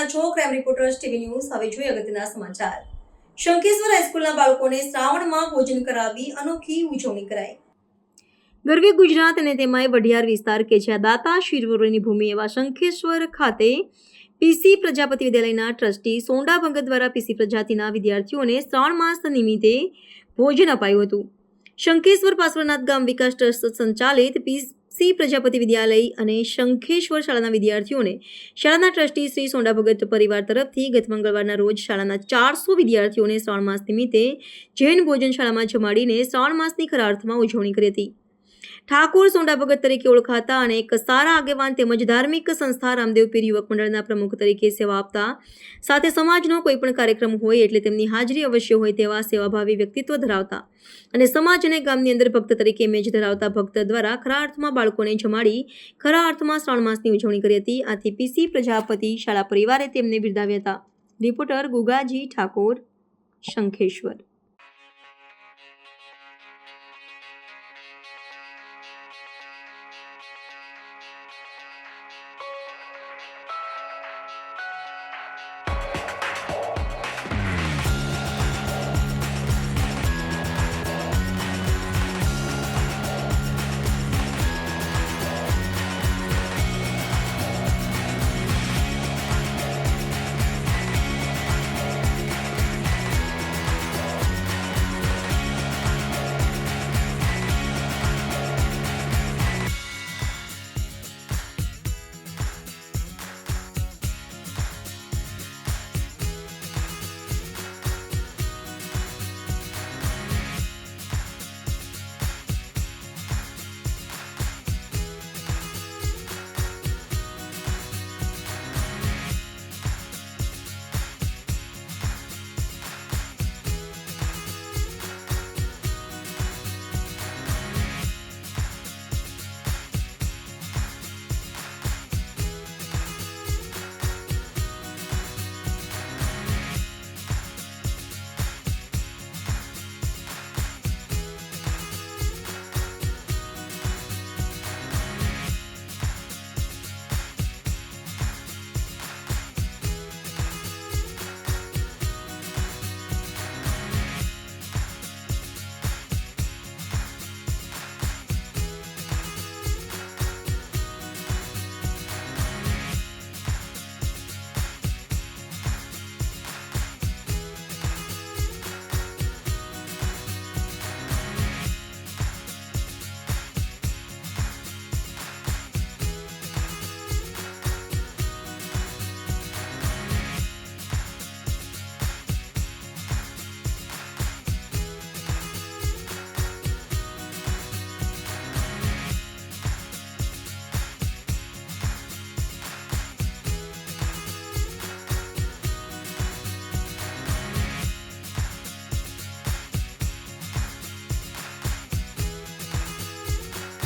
રહ્યા છો crime reporters TV news. હવે જોઈએ અગત્યના સમાચાર। શંખેશ્વર હાઈસ્કૂલના બાળકોને શ્રાવણમાં ભોજન કરાવી અનોખી ઉજવણી કરાઈ। ગરવી ગુજરાત અને તેમાંય વઢિયાર વિસ્તાર કે જ્યાં દાતા શિરવરોની ભૂમિ એવા શંખેશ્વર ખાતે પીસી પ્રજાપતિ વિદ્યાલયના ટ્રસ્ટી સોંડા ભગત દ્વારા પીસી પ્રજાતિના વિદ્યાર્થીઓને શ્રાવણ માસ નિમિત્તે ભોજન અપાયું હતું। શંખેશ્વર પાર્શ્વનાથ ગામ વિકાસ ટ્રસ્ટ સંચાલિત પીસી પ્રજાપતિ વિદ્યાલય અને શંખેશ્વર શાળાના વિદ્યાર્થીઓને શાળાના ટ્રસ્ટી શ્રી સોંડા ભગત પરિવાર તરફથી ગત મંગળવારના રોજ શાળાના 400 વિદ્યાર્થીઓને શ્રાવણ માસ નિમિત્તે જૈન ભોજન શાળામાં જમાડીને શ્રાવણ માસની ખરા અર્થમાં ઉજવણી કરી હતી। ઠાકોર સોંડા ભગત તરીકે ઓળખાતા અને એક સારા આગેવાન તેમજ ધાર્મિક સંસ્થા રામદેવ પીર યુવક મંડળના પ્રમુખ તરીકે સેવા આપતા સાથે સમાજનો કોઈ પણ કાર્યક્રમ હોય એટલે તેમની હાજરી અવશ્ય હોય તેવા સેવાભાવી વ્યક્તિત્વ ધરાવતા અને સમાજ અને ગામની અંદર ભક્ત તરીકે ઇમેજ ધરાવતા ભક્ત દ્વારા ખરા અર્થમાં બાળકોને જમાડી ખરા અર્થમાં શ્રાવણ માસની ઉજવણી કરી હતી। આથી પીસી પ્રજાપતિ શાળા પરિવારે તેમને બિરદાવ્યા હતા। રિપોર્ટર ગુગાજી ઠાકોર, શંખેશ્વર।